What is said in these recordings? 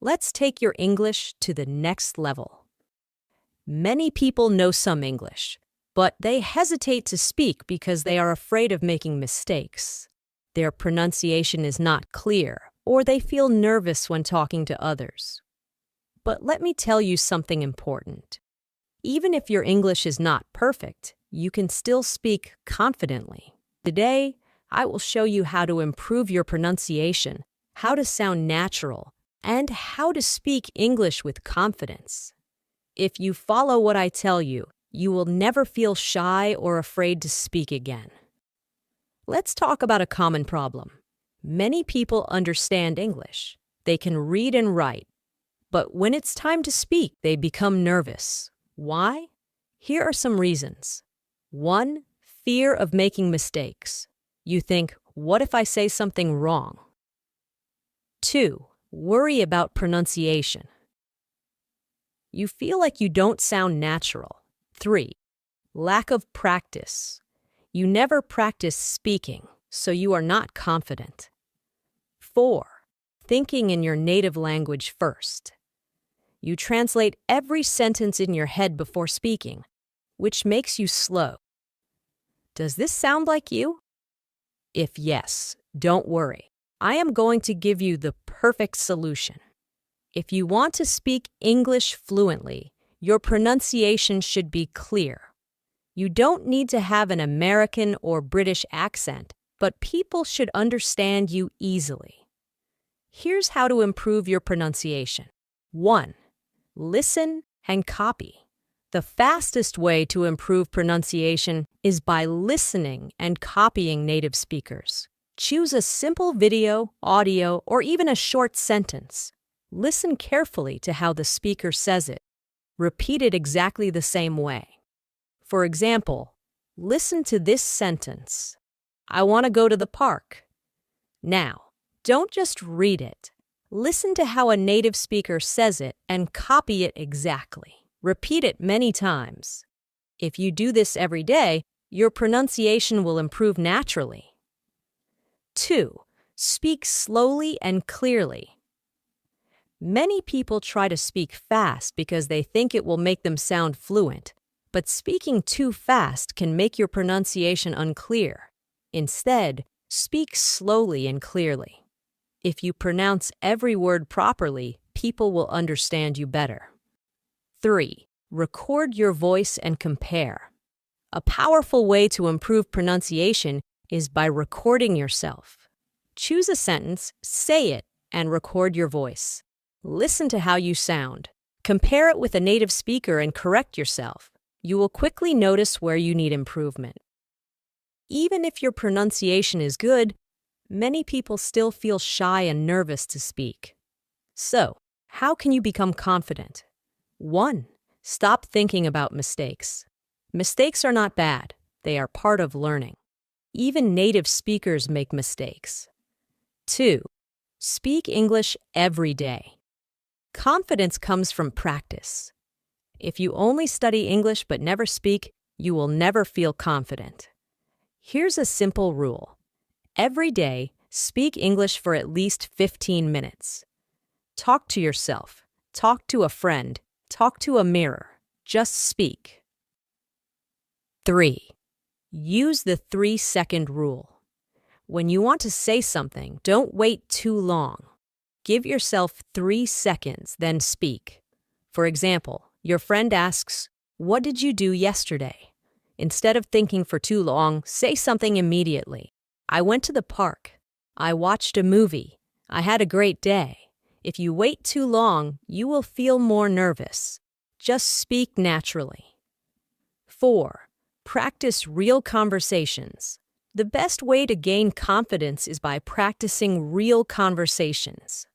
Let's take your English to the next level. Many people know some English, but they hesitate to speak because they are afraid of making mistakes. Their pronunciation is not clear, or they feel nervous when talking to others. But let me tell you something important. Even if your English is not perfect, you can still speak confidently. Today, I will show you how to improve your pronunciation, how to sound natural, and how to speak English with confidence. If you follow what I tell you, you will never feel shy or afraid to speak again. Let's talk about a common problem. Many people understand English. They can read and write. But when it's time to speak, they become nervous. Why? Here are some reasons. 1. Fear of making mistakes. You think, what if I say something wrong? 2. Worry about pronunciation. You feel like you don't sound natural. 3. Lack of practice. You never practice speaking, so you are not confident. 4. Thinking in your native language first. You translate every sentence in your head before speaking, which makes you slow. Does this sound like you? If yes, don't worry. I am going to give you the perfect solution. If you want to speak English fluently, your pronunciation should be clear. You don't need to have an American or British accent, but people should understand you easily. Here's how to improve your pronunciation. 1. Listen and copy. The fastest way to improve pronunciation is by listening and copying native speakers. Choose a simple video, audio, or even a short sentence. Listen carefully to how the speaker says it. Repeat it exactly the same way. For example, listen to this sentence. I want to go to the park. Now, don't just read it. Listen to how a native speaker says it and copy it exactly. Repeat it many times. If you do this every day, your pronunciation will improve naturally. 2. Speak slowly and clearly. Many people try to speak fast because they think it will make them sound fluent, but speaking too fast can make your pronunciation unclear. Instead, speak slowly and clearly. If you pronounce every word properly, people will understand you better. 3. Record your voice and compare. A powerful way to improve pronunciation is by recording yourself. Choose a sentence, say it, and record your voice. Listen to how you sound. Compare it with a native speaker and correct yourself. You will quickly notice where you need improvement. Even if your pronunciation is good, many people still feel shy and nervous to speak. So, how can you become confident? 1. Stop thinking about mistakes. Mistakes are not bad. They are part of learning. Even native speakers make mistakes. 2. Speak English every day. Confidence comes from practice. If you only study English but never speak, you will never feel confident. Here's a simple rule. Every day, speak English for at least 15 minutes. Talk to yourself. Talk to a friend. Talk to a mirror. Just speak. 3. Use the 3-second rule. When you want to say something, don't wait too long. Give yourself 3 seconds, then speak. For example, your friend asks, "What did you do yesterday?" Instead of thinking for too long, say something immediately. "I went to the park." "I watched a movie." "I had a great day." If you wait too long, you will feel more nervous. Just speak naturally. 4. Practice real conversations. The best way to gain confidence is by practicing real conversations.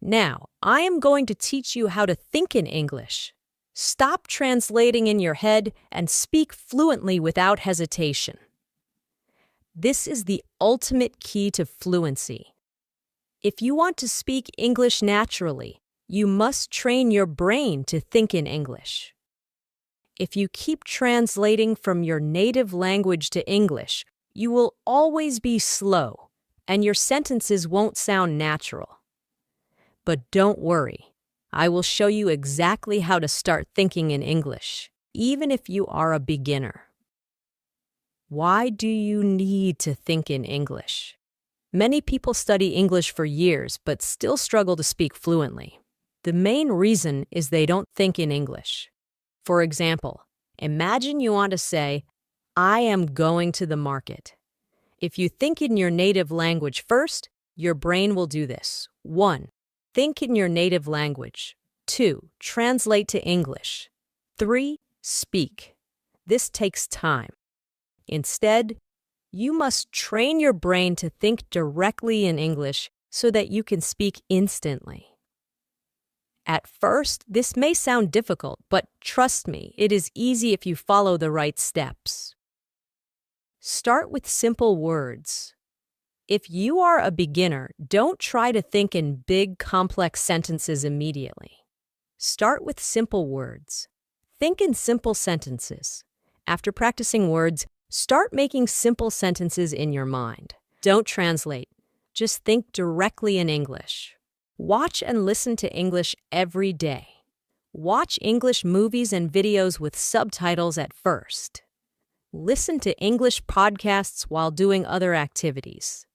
Now, I am going to teach you how to think in English. Stop translating in your head and speak fluently without hesitation. This is the ultimate key to fluency. If you want to speak English naturally, you must train your brain to think in English. If you keep translating from your native language to English, you will always be slow, and your sentences won't sound natural. But don't worry, I will show you exactly how to start thinking in English, even if you are a beginner. Why do you need to think in English? Many people study English for years but still struggle to speak fluently. The main reason is they don't think in English. For example, imagine you want to say, I am going to the market. If you think in your native language first, your brain will do this. 1. Think in your native language. 2. Translate to English. 3. Speak. This takes time. Instead, you must train your brain to think directly in English so that you can speak instantly. At first, this may sound difficult, but trust me, it is easy if you follow the right steps. Start with simple words. If you are a beginner, don't try to think in big, complex sentences immediately. Start with simple words. Think in simple sentences. After practicing words, start making simple sentences in your mind. Don't translate. Just think directly in English. Watch and listen to English every day. Watch English movies and videos with subtitles at first. Listen to English podcasts while doing other activities.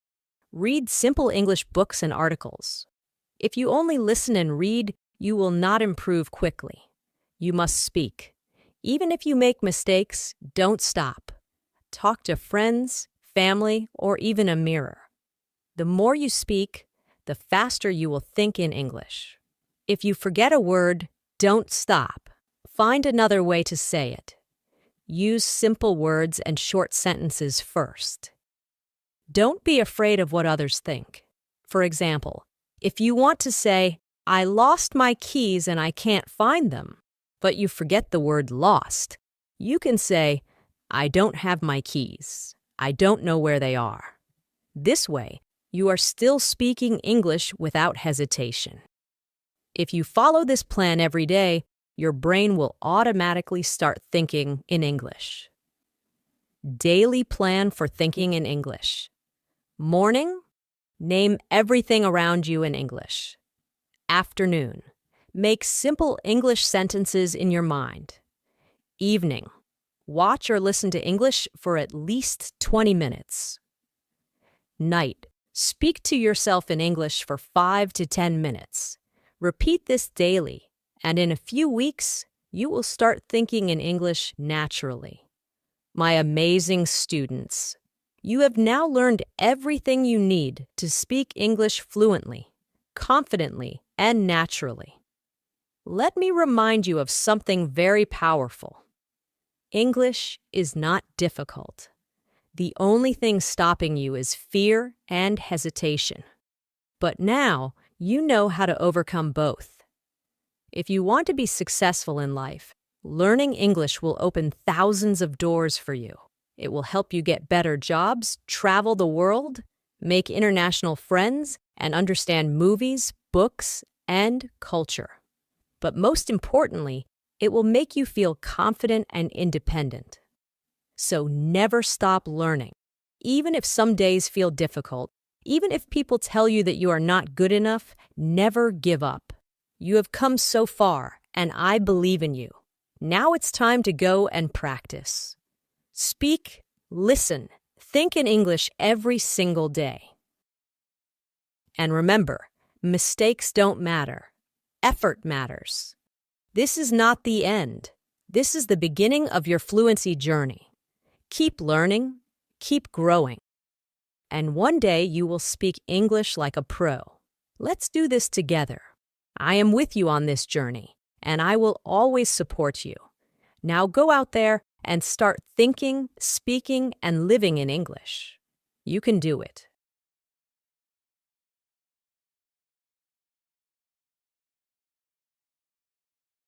Read simple English books and articles. If you only listen and read, you will not improve quickly. You must speak. Even if you make mistakes, don't stop. Talk to friends, family, or even a mirror. The more you speak, the faster you will think in English. If you forget a word, don't stop. Find another way to say it. Use simple words and short sentences first. Don't be afraid of what others think. For example, if you want to say, I lost my keys and I can't find them, but you forget the word lost, you can say, I don't have my keys. I don't know where they are. This way, you are still speaking English without hesitation. If you follow this plan every day, your brain will automatically start thinking in English. Daily plan for thinking in English. Morning, name everything around you in English. Afternoon, make simple English sentences in your mind. Evening, watch or listen to English for at least 20 minutes. Night, speak to yourself in English for 5 to 10 minutes. Repeat this daily, and in a few weeks, you will start thinking in English naturally. My amazing students, you have now learned everything you need to speak English fluently, confidently, and naturally. Let me remind you of something very powerful. English is not difficult. The only thing stopping you is fear and hesitation. But now, you know how to overcome both. If you want to be successful in life, learning English will open thousands of doors for you. It will help you get better jobs, travel the world, make international friends, and understand movies, books, and culture. But most importantly, it will make you feel confident and independent. So never stop learning. Even if some days feel difficult, even if people tell you that you are not good enough, never give up. You have come so far, and I believe in you. Now it's time to go and practice. Speak, listen, think in English every single day. And remember, mistakes don't matter. Effort matters. This is not the end. This is the beginning of your fluency journey. Keep learning, keep growing. And one day you will speak English like a pro. Let's do this together. I am with you on this journey, and I will always support you. Now go out there and start thinking, speaking, and living in English. You can do it.